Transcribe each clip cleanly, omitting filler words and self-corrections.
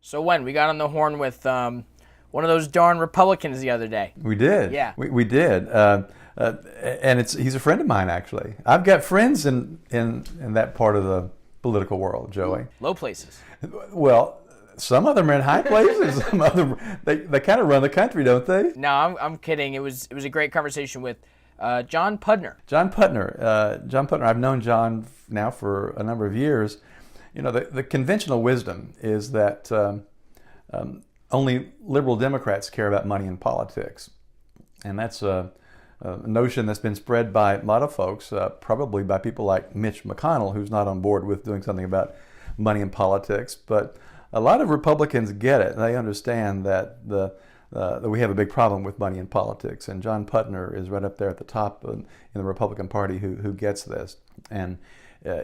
So when we got on the horn with one of those darn Republicans the other day. We did. Yeah. We did. And he's a friend of mine, actually. I've got friends in that part of the political world, Joey. Low places. Well, some of them are in high places. Some of them, they kind of run the country, don't they? No, I'm kidding. It was a great conversation with John Pudner. John Putner. I've known John now for a number of years. You know, the conventional wisdom is that only liberal Democrats care about money in politics. And that's a notion that's been spread by a lot of folks, probably by people like Mitch McConnell, who's not on board with doing something about money in politics. But a lot of Republicans get it. They understand that that we have a big problem with money in politics. And John Putner is right up there at the top in the Republican Party who gets this. And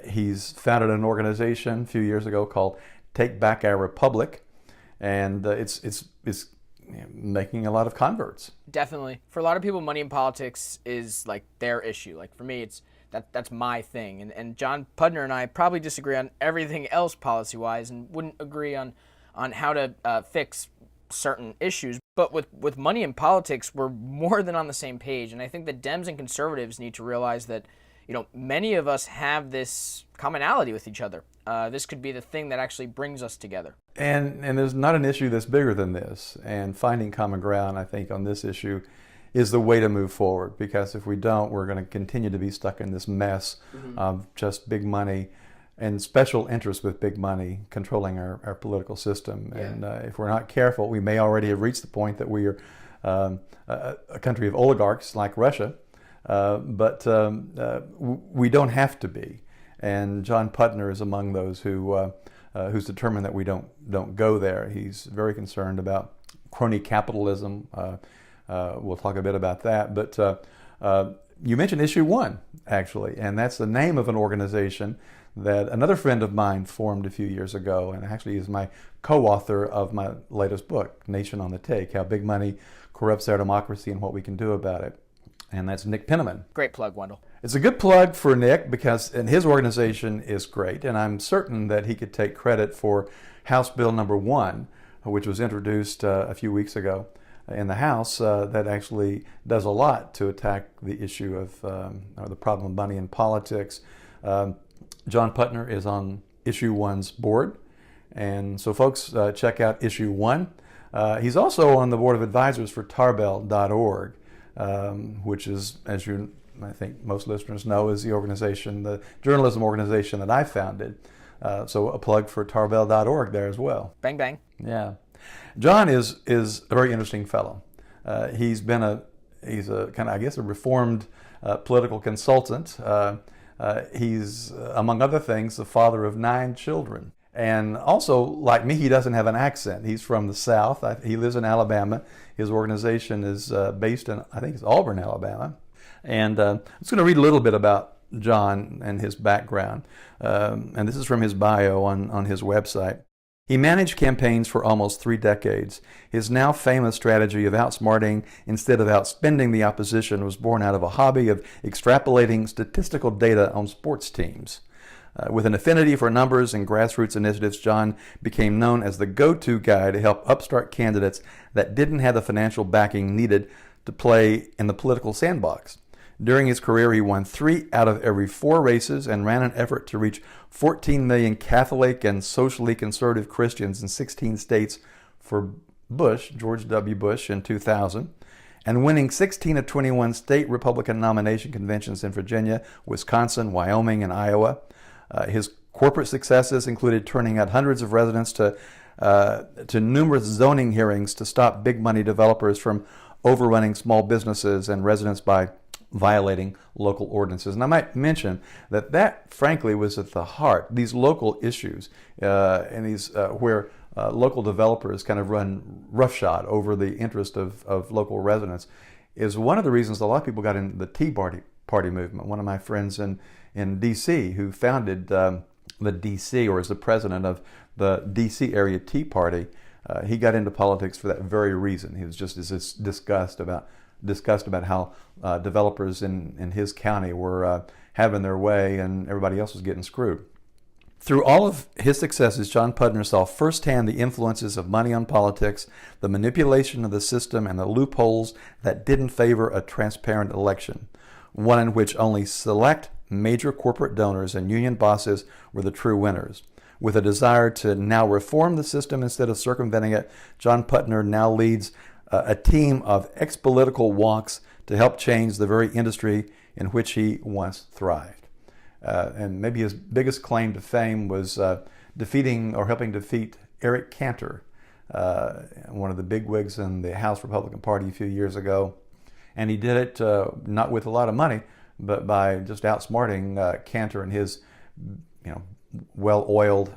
he's founded an organization a few years ago called Take Back Our Republic, and it's making a lot of converts. Definitely. For a lot of people, money in politics is like their issue. Like for me, that's my thing. And John Pudner and I probably disagree on everything else policy-wise and wouldn't agree on how to fix certain issues. But with money in politics, we're more than on the same page. And I think that Dems and conservatives need to realize that many of us have this commonality with each other. This could be the thing that actually brings us together. And there's not an issue that's bigger than this. And finding common ground, I think, on this issue is the way to move forward. Because if we don't, we're going to continue to be stuck in this mess of just big money and special interests with big money controlling our political system. Yeah. And if we're not careful, we may already have reached the point that we are a country of oligarchs like Russia. But we don't have to be, and John Putner is among those who's determined that we don't go there. He's very concerned about crony capitalism. We'll talk a bit about that. But you mentioned Issue One, actually, and that's the name of an organization that another friend of mine formed a few years ago, and actually is my co-author of my latest book, Nation on the Take: How Big Money Corrupts Our Democracy and What We Can Do About It. And that's Nick Penniman. Great plug, Wendell. It's a good plug for Nick and his organization is great. And I'm certain that he could take credit for House Bill number 1, which was introduced a few weeks ago in the House, that actually does a lot to attack the issue of the problem of money in politics. John Putner is on Issue 1's board. And so folks, check out Issue 1. He's also on the board of advisors for Tarbell.org. Which is, as I think most listeners know, is the journalism organization that I founded. So a plug for Tarbell.org there as well. Bang, bang. Yeah. John is a very interesting fellow. He's a kind of, I guess, a reformed political consultant. He's, among other things, the father of 9 children. And also, like me, he doesn't have an accent. He's from the South. He lives in Alabama. His organization is based in, I think it's Auburn, Alabama. And I'm just going to read a little bit about John and his background. And this is from his bio on his website. He managed campaigns for almost 3 decades. His now famous strategy of outsmarting instead of outspending the opposition was born out of a hobby of extrapolating statistical data on sports teams. With an affinity for numbers and grassroots initiatives, John became known as the go-to guy to help upstart candidates that didn't have the financial backing needed to play in the political sandbox. During his career, he won 3 out of every 4 races and ran an effort to reach 14 million Catholic and socially conservative Christians in 16 states for George W. Bush, in 2000, and winning 16 of 21 state Republican nomination conventions in Virginia, Wisconsin, Wyoming, and Iowa. His corporate successes included turning out hundreds of residents to numerous zoning hearings to stop big money developers from overrunning small businesses and residents by violating local ordinances. And I might mention that frankly was at the heart, these local issues and these where local developers kind of run roughshod over the interest of local residents, is one of the reasons a lot of people got into the Tea Party movement. One of my friends in D.C. who founded the D.C. or is the president of the D.C. area Tea Party, he got into politics for that very reason. He was just as disgust about disgust about how developers in his county were having their way and everybody else was getting screwed. Through all of his successes, John Putner saw firsthand the influences of money on politics, the manipulation of the system, and the loopholes that didn't favor a transparent election, one in which only select major corporate donors and union bosses were the true winners. With a desire to now reform the system instead of circumventing it, John Putner now leads a team of ex-political wonks to help change the very industry in which he once thrived. And maybe his biggest claim to fame was defeating or helping defeat Eric Cantor, one of the bigwigs in the House Republican Party a few years ago. And he did it not with a lot of money, but by just outsmarting Cantor and his, well-oiled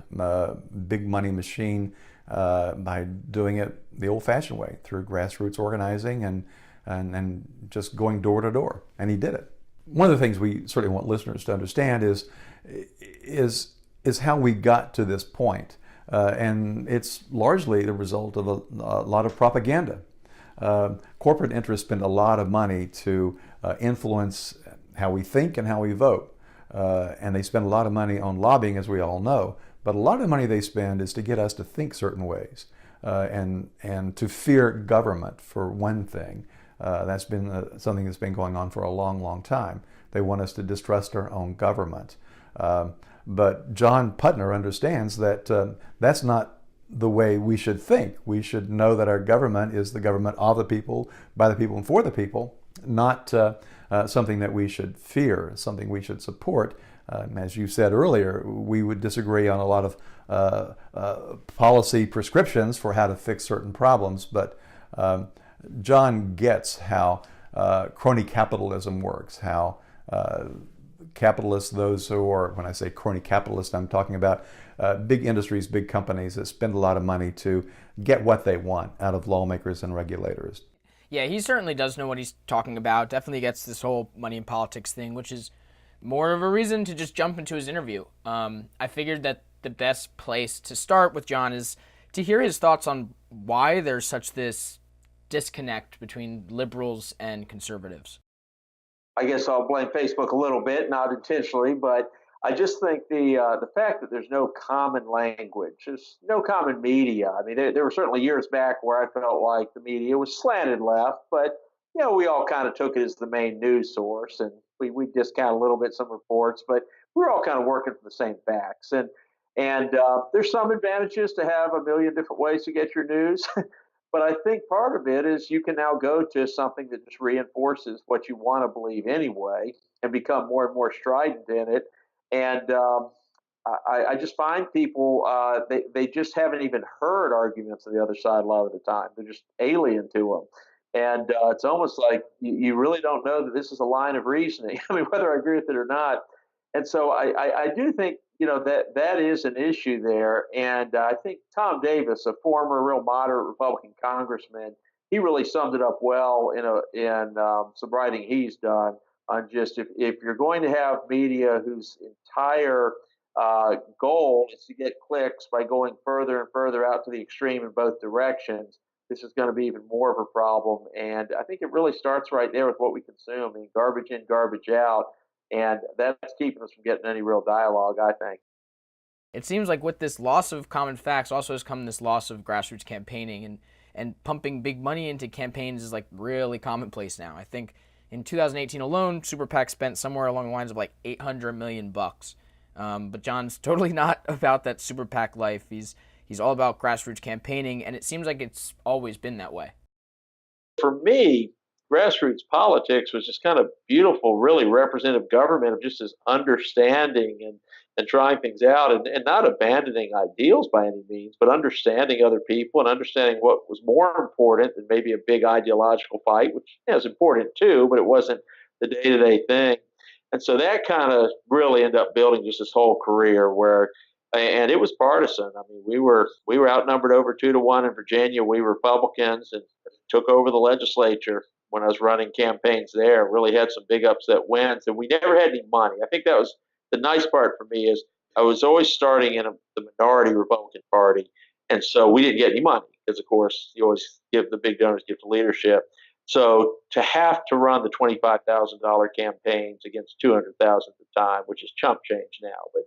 big money machine by doing it the old-fashioned way through grassroots organizing and just going door to door. And he did it. One of the things we certainly want listeners to understand is how we got to this point. And it's largely the result of a lot of propaganda. Corporate interests spend a lot of money to influence how we think and how we vote. And they spend a lot of money on lobbying, as we all know. But a lot of the money they spend is to get us to think certain ways and to fear government, for one thing. That's been something that's been going on for a long, long time. They want us to distrust our own government. But John Putner understands that that's not the way we should think. We should know that our government is the government of the people, by the people, and for the people, not something that we should fear, something we should support. As you said earlier, we would disagree on a lot of policy prescriptions for how to fix certain problems, but John gets how crony capitalism works, how capitalists, those who are, when I say crony capitalists, I'm talking about big industries, big companies that spend a lot of money to get what they want out of lawmakers and regulators. Yeah, he certainly does know what he's talking about. Definitely gets this whole money in politics thing, which is more of a reason to just jump into his interview. I figured that the best place to start with John is to hear his thoughts on why there's such this disconnect between liberals and conservatives. I guess I'll blame Facebook a little bit, not intentionally, but I just think the fact that there's no common language, there's no common media. I mean, there were certainly years back where I felt like the media was slanted left, but we all kind of took it as the main news source, and we discount a little bit some reports, but we're all kind of working from the same facts. And there's some advantages to have a million different ways to get your news. But I think part of it is you can now go to something that just reinforces what you want to believe anyway and become more and more strident in it. And I just find people, they just haven't even heard arguments on the other side a lot of the time. They're just alien to them. And it's almost like you really don't know that this is a line of reasoning. I mean, whether I agree with it or not. And so I do think that is an issue there. And I think Tom Davis, a former real moderate Republican congressman, he really summed it up well in some writing he's done on just if you're going to have media whose entire goal is to get clicks by going further and further out to the extreme in both directions, this is going to be even more of a problem. And I think it really starts right there with what we consume. I mean, garbage in, garbage out. And that's keeping us from getting any real dialogue, I think. It seems like with this loss of common facts also has come this loss of grassroots campaigning, and pumping big money into campaigns is like really commonplace now. I think in 2018 alone, Super PAC spent somewhere along the lines of like $800 million bucks. But John's totally not about that Super PAC life. He's all about grassroots campaigning, and it seems like it's always been that way. For me, grassroots politics was just kind of beautiful, really representative government of just as understanding and trying things out and not abandoning ideals by any means, but understanding other people and understanding what was more important than maybe a big ideological fight, which is important too, but it wasn't the day-to-day thing. And so that kind of really ended up building just this whole career and it was partisan. I mean, we were outnumbered over 2-1 in Virginia. We were Republicans and took over the legislature when I was running campaigns there. Really had some big upset wins, and we never had any money. I think that was the nice part for me is I was always starting in the minority Republican Party, and so we didn't get any money because, of course, you always give the big donors give to leadership. So to have to run the $25,000 campaigns against 200,000 at the time, which is chump change now, but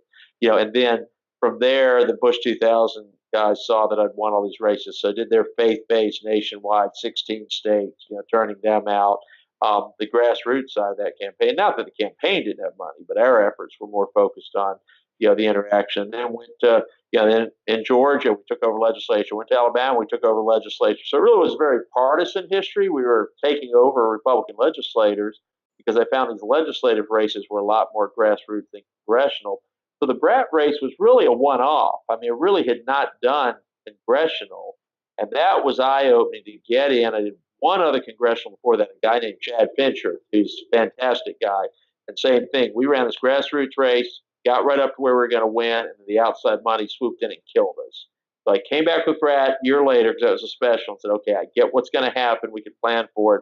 and then from there, the Bush 2000 guys saw that I'd won all these races, so did their faith-based nationwide 16 states, turning them out. The grassroots side of that campaign, not that the campaign didn't have money, but our efforts were more focused on the interaction. Then went to then in Georgia, we took over legislature. Went to Alabama, we took over legislature. So it really was a very partisan history. We were taking over Republican legislators because I found these legislative races were a lot more grassroots than congressional. So the Brat race was really a one-off. I mean, it really had not done congressional, and that was eye-opening to get in. I did one other congressional before that, a guy named Chad Fincher, who's a fantastic guy. And same thing, we ran this grassroots race, got right up to where we were going to win, and the outside money swooped in and killed us. So I came back with Brat a year later because that was a special and said, okay, I get what's going to happen. We can plan for it.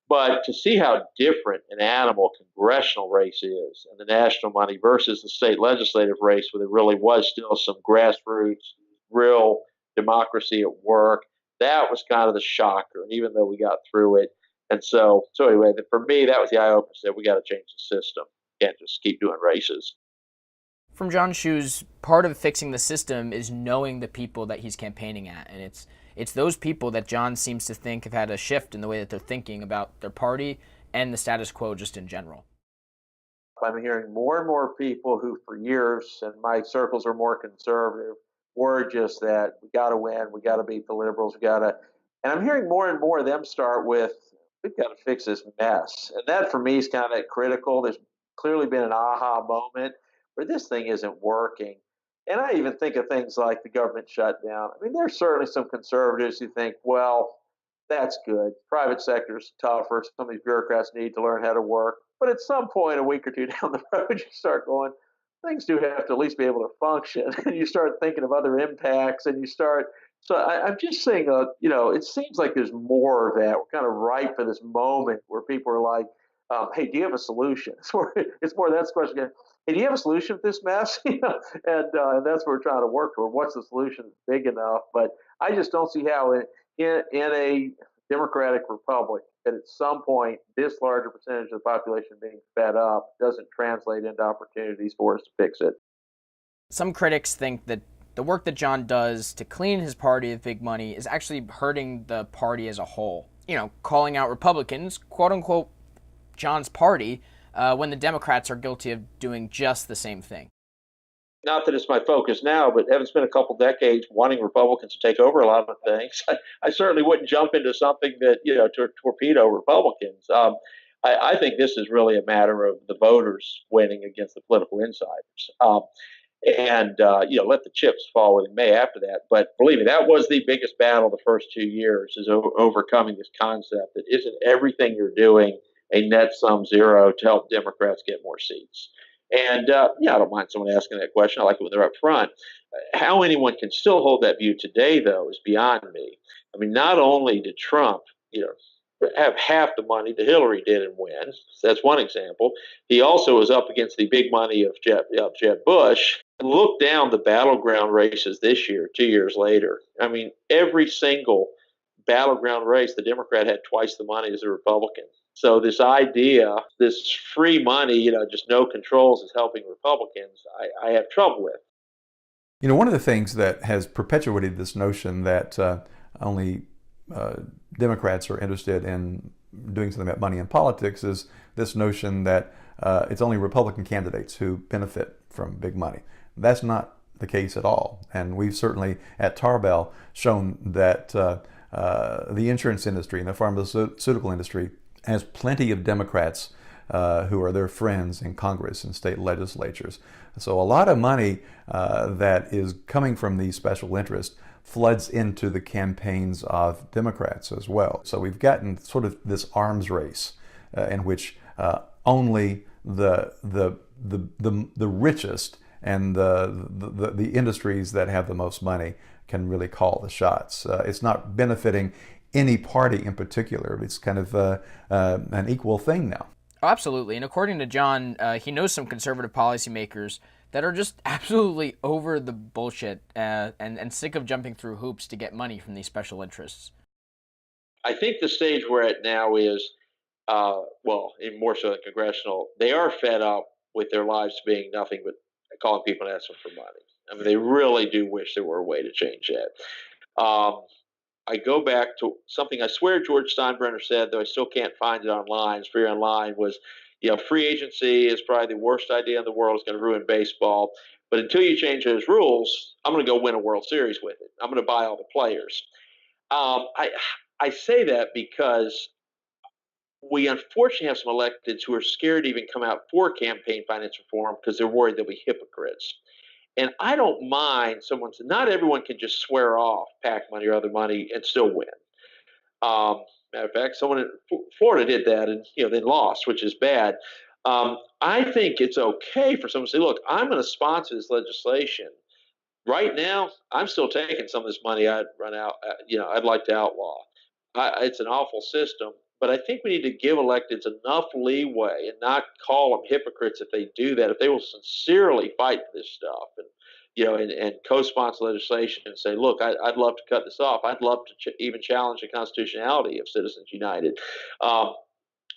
But to see how different an animal congressional race is and the national money versus the state legislative race, where there really was still some grassroots, real democracy at work, that was kind of the shocker. And even though we got through it, and so anyway, for me, that was the eye opener. That we got to change the system. Can't just keep doing races. From John's shoes, part of fixing the system is knowing the people that he's campaigning at, and it's those people that John seems to think have had a shift in the way that they're thinking about their party and the status quo just in general. I'm hearing more and more people who, for years, and my circles are more conservative, were just that we got to win, we got to beat the liberals, we got to. And I'm hearing more and more of them start with, we've got to fix this mess. And that for me is kind of that critical. There's clearly been an aha moment where this thing isn't working. And I even think of things like the government shutdown. I mean, there's certainly some conservatives who think, well, that's good. Private sector's tougher. Some of these bureaucrats need to learn how to work. But at some point, a week or two down the road, you start going, things do have to at least be able to function. And you start thinking of other impacts, and you start. So I'm just saying, it seems like there's more of that. We're kind of ripe for this moment where people are like, hey, do you have a solution? It's more that's the question. Hey, do you have a solution for this mess? And that's what we're trying to work toward. What's the solution that's big enough? But I just don't see how in a democratic republic that at some point this larger percentage of the population being fed up doesn't translate into opportunities for us to fix it. Some critics think that the work that John does to clean his party of big money is actually hurting the party as a whole. Calling out Republicans, quote unquote, John's party, when the Democrats are guilty of doing just the same thing. Not that it's my focus now, but having spent a couple decades wanting Republicans to take over a lot of things, I certainly wouldn't jump into something that, to torpedo Republicans. I think this is really a matter of the voters winning against the political insiders. Let the chips fall where they may after that. But believe me, that was the biggest battle the first 2 years, is overcoming this concept that isn't everything you're doing a net sum zero to help Democrats get more seats. And I don't mind someone asking that question. I like it when they're up front. How anyone can still hold that view today, though, is beyond me. I mean, not only did Trump, have half the money that Hillary did and win. That's one example. He also was up against the big money of Jeb Bush. Look down the battleground races this year, 2 years later. I mean, every single battleground race, the Democrat had twice the money as the Republican. So this idea, this free money, just no controls is helping Republicans, I have trouble with. One of the things that has perpetuated this notion that only Democrats are interested in doing something about money in politics is this notion that it's only Republican candidates who benefit from big money. That's not the case at all. And we've certainly at Tarbell shown that the insurance industry and the pharmaceutical industry has plenty of Democrats who are their friends in Congress and state legislatures. So a lot of money that is coming from these special interests floods into the campaigns of Democrats as well. So we've gotten sort of this arms race in which only the richest and the industries that have the most money can really call the shots. It's not benefiting any party in particular. It's kind of an equal thing now. Oh, absolutely. And according to John, he knows some conservative policymakers that are just absolutely over the bullshit and sick of jumping through hoops to get money from these special interests. I think the stage we're at now is, well, in more so than congressional, they are fed up with their lives being nothing but calling people and asking for money. I mean, they really do wish there were a way to change that. I go back to something I swear George Steinbrenner said, though I still can't find it online. It's free online. Was, free agency is probably the worst idea in the world. It's going to ruin baseball. But until you change those rules, I'm going to go win a World Series with it. I'm going to buy all the players. I say that because we unfortunately have some electeds who are scared to even come out for campaign finance reform because they're worried they'll be hypocrites. And I don't mind someone's. Not everyone can just swear off PAC money or other money and still win. Matter of fact, someone in Florida did that and they lost, which is bad. I think it's okay for someone to say, "Look, I'm going to sponsor this legislation." Right now, I'm still taking some of this money I'd run out. I'd like to outlaw. It's an awful system, but I think we need to give electeds enough leeway and not call them hypocrites if they do that. If they will sincerely fight for this stuff and co-sponsor legislation and say, "Look, I'd love to cut this off. I'd love to even challenge the constitutionality of Citizens United." Um,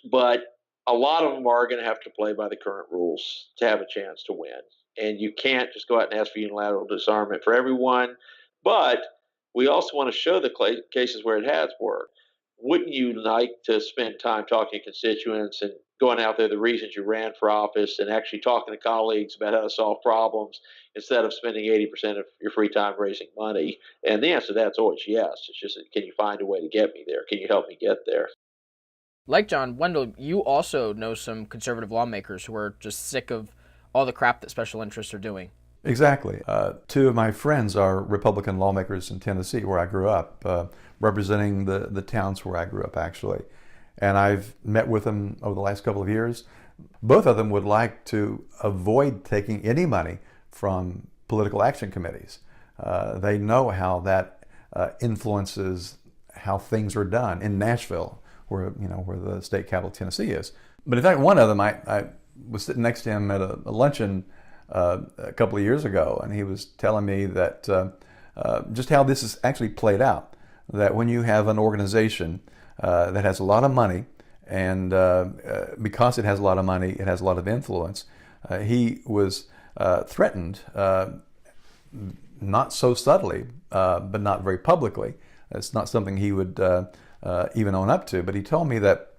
but a lot of them are going to have to play by the current rules to have a chance to win. And you can't just go out and ask for unilateral disarmament for everyone. But we also want to show the cases where it has worked. Wouldn't you like to spend time talking to constituents and going out there the reasons you ran for office and actually talking to colleagues about how to solve problems instead of spending 80% of your free time raising money? And the answer to that's always yes. It's just, can you find a way to get me there? Can you help me get there? Like John, Wendell, you also know some conservative lawmakers who are just sick of all the crap that special interests are doing. Exactly. Two of my friends are Republican lawmakers in Tennessee, where I grew up, representing the towns where I grew up, actually. And I've met with them over the last couple of years. Both of them would like to avoid taking any money from political action committees. They know how that influences how things are done in Nashville, where the state capital of Tennessee is. But in fact, one of them, I was sitting next to him at a luncheon a couple of years ago, and he was telling me that just how this is actually played out. That when you have an organization that has a lot of money, and because it has a lot of money, it has a lot of influence. He was threatened, not so subtly, but not very publicly. It's not something he would even own up to, but he told me that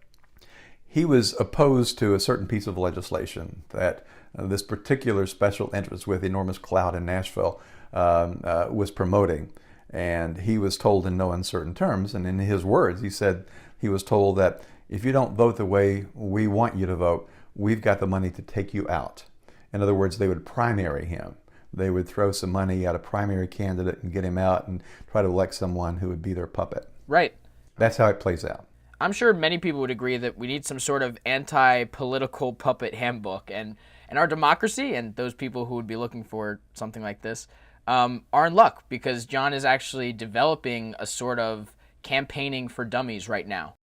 he was opposed to a certain piece of legislation that this particular special interest with enormous clout in Nashville was promoting. And he was told in no uncertain terms, and in his words, he said he was told that if you don't vote the way we want you to vote, we've got the money to take you out. In other words, they would primary him. They would throw some money at a primary candidate and get him out and try to elect someone who would be their puppet. Right. That's how it plays out. I'm sure many people would agree that we need some sort of anti-political puppet handbook, and our democracy and those people who would be looking for something like this are in luck, because John is actually developing a sort of campaigning for dummies right now.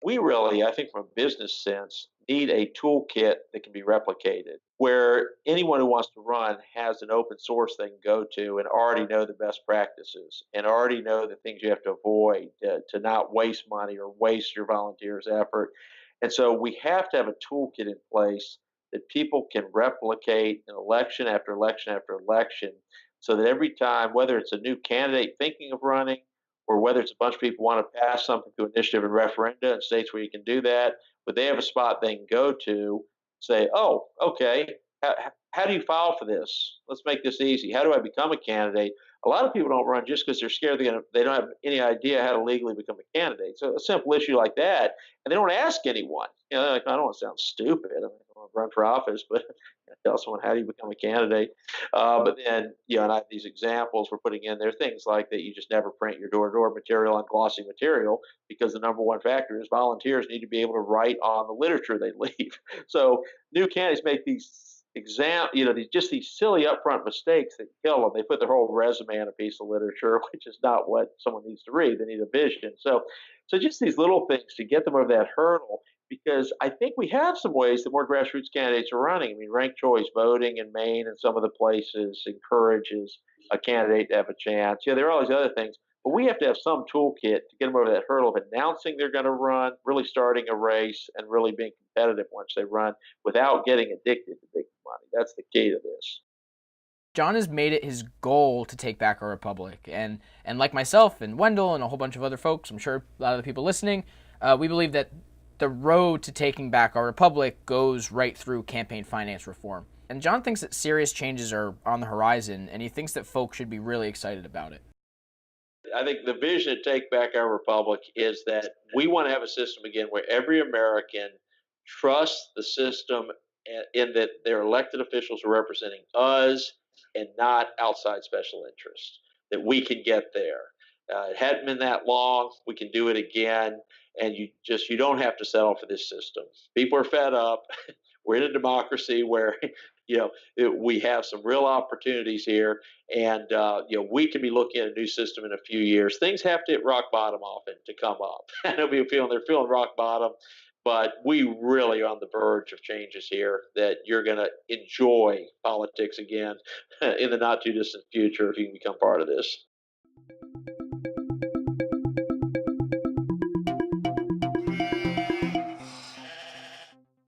We really, I think from a business sense, need a toolkit that can be replicated, where anyone who wants to run has an open source they can go to and already know the best practices and already know the things you have to avoid to not waste money or waste your volunteers' effort. And so we have to have a toolkit in place that people can replicate in election after election after election, so that every time, whether it's a new candidate thinking of running, or whether it's a bunch of people want to pass something through initiative and referenda in states where you can do that, but they have a spot they can go to, say, "Oh, okay, how do you file for this? Let's make this easy. How do I become a candidate?" A lot of people don't run just because they're scared they don't have any idea how to legally become a candidate. So a simple issue like that, and they don't ask anyone. They're like, "I don't want to sound stupid. I don't want to run for office, but tell someone how do you become a candidate." But then, and I have these examples we're putting in there, things like that you just never print your door-to-door material on glossy material, because the number one factor is volunteers need to be able to write on the literature they leave. So new candidates make these these silly upfront mistakes that kill them. They put their whole resume on a piece of literature, which is not what someone needs to read. They need a vision. So just these little things to get them over that hurdle, because I think we have some ways that more grassroots candidates are running. I mean, ranked choice voting in Maine and some of the places encourages a candidate to have a chance. There are all these other things. But we have to have some toolkit to get them over that hurdle of announcing they're going to run, really starting a race, and really being competitive once they run without getting addicted to big money. That's the key to this. John has made it his goal to take back our republic, and like myself and Wendell and a whole bunch of other folks, I'm sure a lot of the people listening, we believe that the road to taking back our republic goes right through campaign finance reform. And John thinks that serious changes are on the horizon, and he thinks that folks should be really excited about it. I think the vision to take back our republic is that we want to have a system again where every American trusts the system in that their elected officials are representing us and not outside special interests, that we can get there. It hadn't been that long. We can do it again. And you don't have to settle for this system. People are fed up. We're in a democracy where we have some real opportunities here, and we can be looking at a new system in a few years. Things have to hit rock bottom often to come up. I know people they're feeling rock bottom, but we really are on the verge of changes here that you're going to enjoy politics again in the not too distant future if you can become part of this.